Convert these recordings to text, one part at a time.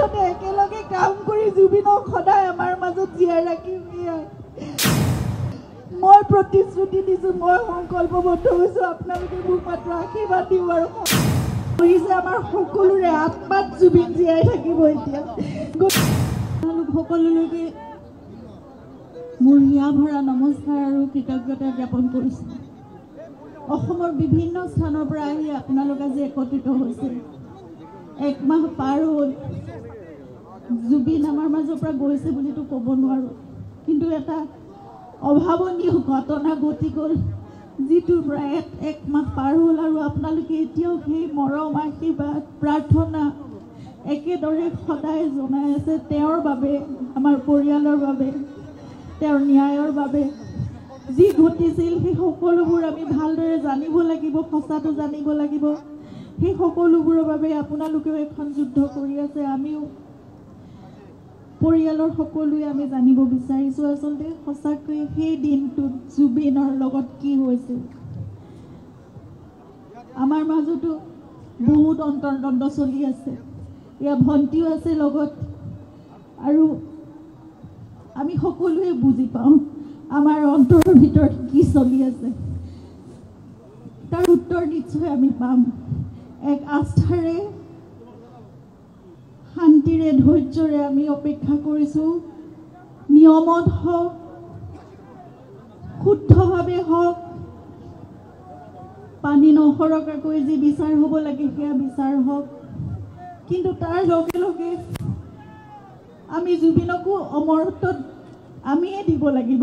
একেলগে কাম কৰি জুবিনক সদায় আমাৰ মাজত জীয়াই ৰাখিম। মই প্ৰতিশ্ৰুতি দিছোঁ, মই সংকল্পবদ্ধ হৈছোঁ, আপোনালোকে মোক মাত্ৰ আশীৰ্বাদ দিব আৰু আমাৰ সকলোৰে আত্মাত জুবিন জীয়াই থাকিব। এতিয়া সকলোলৈকে মোৰ হিয়া ভৰা নমস্কাৰ আৰু কৃতজ্ঞতা জ্ঞাপন কৰিছোঁ। অসমৰ বিভিন্ন স্থানৰ পৰা আহি আপোনালোক আজি একত্ৰিত হৈছে। এক মাহ পাৰ হ'ল, জুবিন আমাৰ মাজৰ পৰা গৈছে বুলিতো ক'ব নোৱাৰোঁ, কিন্তু এটা অভাৱনীয় ঘটনা ঘটি গ'ল, যিটোৰ পৰা এক মাহ পাৰ হ'ল আৰু আপোনালোকে এতিয়াও সেই মৰম আশীৰ্বাদ প্ৰাৰ্থনা একেদৰে সদায় জনাই আছে তেওঁৰ বাবে, আমাৰ পৰিয়ালৰ বাবে, তেওঁৰ ন্যায়ৰ বাবে। যি ঘটিছিল সেই সকলোবোৰ আমি ভালদৰে জানিব লাগিব, সঁচাটো জানিব লাগিব। সেই সকলোবোৰৰ বাবে আপোনালোকেও এখন যুদ্ধ কৰি আছে, আমিও পৰিয়ালৰ সকলোৱে আমি জানিব বিচাৰিছোঁ আচলতে সঁচাকৈ সেই দিনটোত জুবিনৰ লগত কি হৈছিল। আমাৰ মাজতো বহুত অন্তৰ্দ্বন্দ্ব চলি আছে, ইয়াৰ ভণ্টিও আছে লগত, আৰু আমি সকলোৱে বুজি পাওঁ আমাৰ অন্তৰৰ ভিতৰত কি চলি আছে। তাৰ উত্তৰ নিশ্চয় আমি পাম। এক আস্থাৰে, শান্তিৰে, ধৈৰ্যৰে আমি অপেক্ষা কৰিছোঁ। নিয়মত হওক, শুদ্ধভাৱে হওক, পানী নসৰকাকৈ যি বিচাৰ হ'ব লাগে সেয়া বিচাৰ হওক, কিন্তু তাৰ লগে লগে আমি জুবিনকো অমৰত্বত আমিয়ে দিব লাগিব।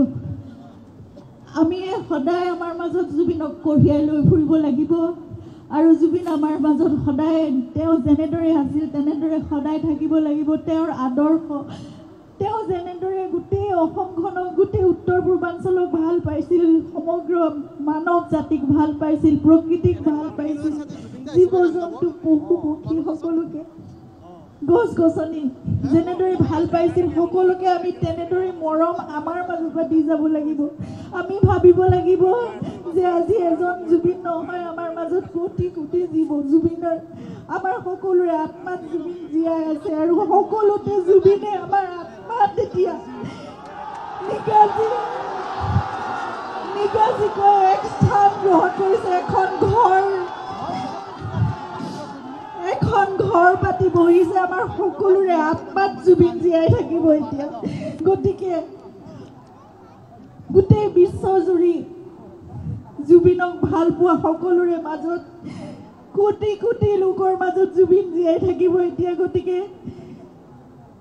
আমিয়ে সদায় আমাৰ মাজত জুবিনক কঢ়িয়াই লৈ ফুৰিব লাগিব, আৰু জুবিন আমাৰ মাজত সদায় তেওঁ যেনেদৰে আছিল তেনেদৰে সদায় থাকিব লাগিব। তেওঁৰ আদৰ্শ, তেওঁ যেনেদৰে গোটেই অসমখনক, গোটেই উত্তৰ পূৰ্বাঞ্চলক ভাল পাইছিল, সমগ্ৰ মানৱ জাতিক ভাল পাইছিল, প্ৰকৃতিক ভাল পাইছিল, জীৱ জন্তু পশু পক্ষী সকলোকে, গছ গছনি যেনেদৰে ভাল পাইছিল, সকলোকে আমি তেনেদৰে মৰম আমাৰ মাজৰ পৰা দি যাব লাগিব। আমি ভাবিব লাগিব যে আজি এজন জুবিন নহয়, আমাৰ মাজত কোটি কোটি জীৱ জুবিনৰ, আমাৰ সকলোৰে আত্মাত জুবিন জীয়াই আছে, আৰু সকলোতে জুবিনে আমাৰ আত্মাত এতিয়া নিগাজিকৈ এক স্থান গ্ৰহণ কৰিছে। এখন ঘৰ পাতি বহিছে, আমাৰ সকলোৰে আত্মাত জুবিন জীয়াই থাকিব এতিয়া। গতিকে গোটেই বিশ্বজুৰি জুবিনক ভাল পোৱা সকলোৰে মাজত, কোটি কোটি লোকৰ মাজত জুবিন জীয়াই থাকিব এতিয়া।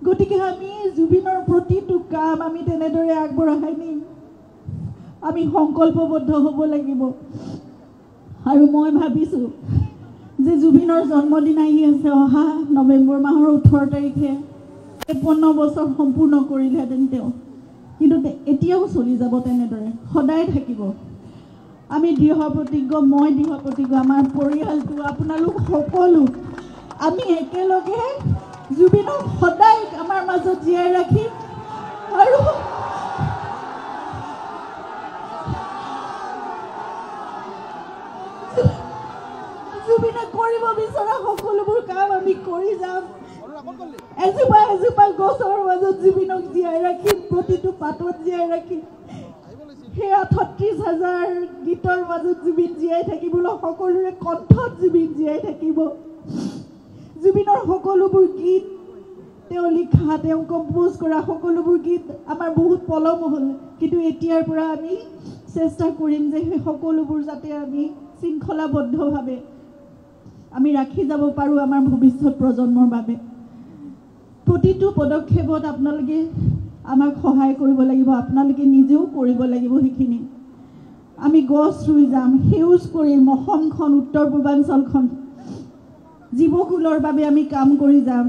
গতিকে আমি জুবিনৰ প্ৰতিটো কাম আমি তেনেদৰে আগবঢ়াই নিম। আমি সংকল্পবদ্ধ হ'ব লাগিব। আৰু মই ভাবিছোঁ যে জুবিনৰ জন্মদিন আহি আছে, অহা নৱেম্বৰ মাহৰ 18 তাৰিখে 53 বছৰ সম্পূৰ্ণ কৰিলেহেঁতেন তেওঁ, কিন্তু এতিয়াও চলি যাব তেনেদৰে, সদায় থাকিব। আমি দৃঢ় প্ৰতিজ্ঞ, মই দৃঢ় প্ৰতিজ্ঞ, আমাৰ পৰিয়ালটো, আপোনালোক সকলো, আমি একেলগে জুবিনক সদায় আমাৰ মাজত জীয়াই ৰাখিম। আৰু জুবিনে কৰিব বিচৰা সকলোবোৰ কাম আমি কৰি যাম। এজোপা এজোপা গছৰ মাজত জুবিনক জীয়াই ৰাখিম, প্ৰতিটো পাতত জীয়াই ৰাখিম। সেয়া ৩৬,০০০ গীতৰ মাজত জুবিন জীয়াই থাকিবলৈ, সকলোৰে কণ্ঠত জুবিন জীয়াই থাকিব। জুবিনৰ সকলোবোৰ গীত, তেওঁ লিখা, তেওঁ কম্প'জ কৰা সকলোবোৰ গীত আমাৰ বহুত পলম হ'ল, কিন্তু এতিয়াৰ পৰা আমি চেষ্টা কৰিম যে সেই সকলোবোৰ যাতে আমি শৃংখলাবদ্ধভাৱে আমি ৰাখি যাব পাৰোঁ আমাৰ ভৱিষ্যত প্ৰজন্মৰ বাবে। প্ৰতিটো পদক্ষেপত আপোনালোকে আমাক সহায় কৰিব লাগিব, আপোনালোকে নিজেও কৰিব লাগিব সেইখিনি। আমি গছ ৰুই যাম, সেউজ কৰিম অসমখন, উত্তৰ পূৰ্বাঞ্চলখন, জীৱকুলৰ বাবে আমি কাম কৰি যাম।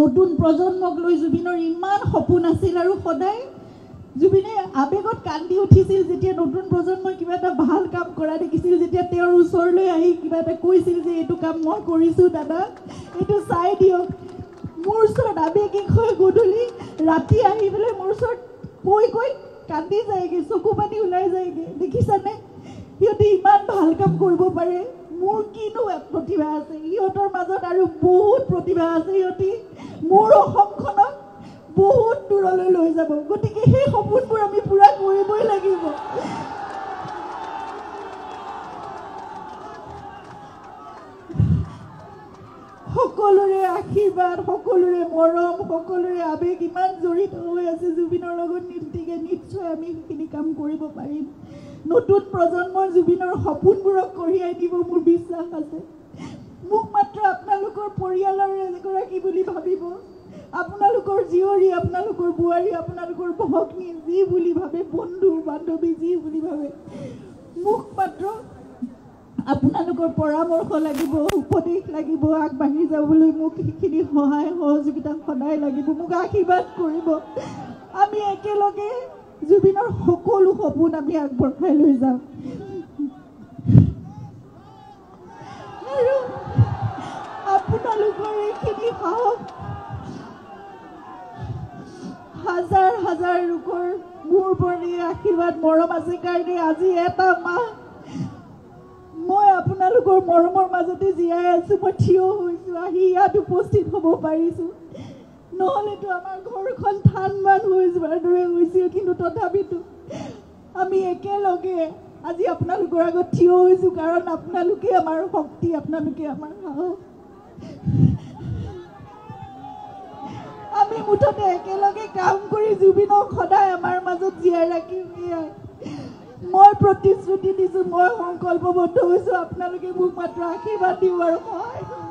নতুন প্ৰজন্মক লৈ জুবিনৰ ইমান সপোন আছিল, আৰু সদায় জুবিনে আৱেগত কান্দি উঠিছিল যেতিয়া নতুন প্ৰজন্মই কিবা এটা ভাল কাম কৰা দেখিছিল, যেতিয়া তেওঁৰ ওচৰলৈ আহি কিবা এটা কৈছিল যে এইটো কাম মই কৰিছোঁ দাদা, এইটো চাই দিয়ক। মোৰ ওচৰত আৱেগিক হৈ গধূলি ৰাতি আহি পেলাই মোৰ ওচৰত কৈ কান্দি যায়গৈ, চকু পানী ওলাই যায়গৈ। দেখিছানে, সিহঁতে ইমান ভাল কাম কৰিব পাৰে, মোৰ কিনো প্ৰতিভা আছে, সিহঁতৰ মাজত আৰু বহুত প্ৰতিভা আছে, সিহঁতে মোৰ অসমখনক বহুত দূৰলৈ লৈ যাব গতিকে সেই সপোনবোৰ আমি পূৰা কৰিবই লাগিব সকলোৰে আশীৰ্বাদ সকলোৰে মৰম সকলোৰে আবেগ ইমান জড়িত হৈ আছে জুবিনৰ লগত গতিকে নিশ্চয় আমি সেইখিনি কাম কৰিব পাৰিম নতুন প্ৰজন্মৰ জুবিনৰ সপোনবোৰক কঢ়িয়াই দিব মোৰ বিশ্বাস আছে মোক মাত্ৰ আপোনালোকৰ পৰিয়ালৰ এগৰাকী বুলি ভাবিব আপোনালোকৰ জীয়ৰী আপোনালোকৰ বোৱাৰী আপোনালোকৰ ভগ্নী যি বুলি ভাবে বন্ধু বান্ধৱী যি বুলি ভাবে মোক মাত্ৰ আপোনালোকৰ পৰামৰ্শ লাগিব উপদেশ লাগিব আগবাঢ়ি যাবলৈ মোক সেইখিনি সহায় সহযোগিতা সদায় লাগিব মোক আশীৰ্বাদ কৰিব আমি একেলগে জুবিনৰ সকলো সপোন আমি আগবঢ়াই লৈ যাম আৰু আপোনালোকৰ এইখিনি সাহস হাজাৰ হাজাৰ লোকৰ মোৰ পৰি আশীৰ্বাদ মৰম আছে কাৰণে আজি এটা মাহ মই আপোনালোকৰ মৰমৰ মাজতে জীয়াই আছো মই থিয় হৈছোঁ আহি ইয়াত উপস্থিত হ'ব পাৰিছোঁ নহ'লেতো আমাৰ ঘৰখন থান মান হৈ যোৱাৰ দৰে হৈছিল কিন্তু তথাপিতো আমি একেলগে আজি আপোনালোকৰ আগত থিয় হৈছোঁ কাৰণ আপোনালোকে আমাৰ শক্তি আপোনালোকে আমাৰ সাহস আমি মুঠতে একেলগে কাম কৰি জুবিনক সদায় আমাৰ মাজত জীয়াই ৰাখিম এয়াই মই প্ৰতিশ্ৰুতি দিছোঁ মই সংকল্পবদ্ধ হৈছোঁ আপোনালোকে মোক মাত্ৰ আশীৰ্বাদ দিব আৰু সহায়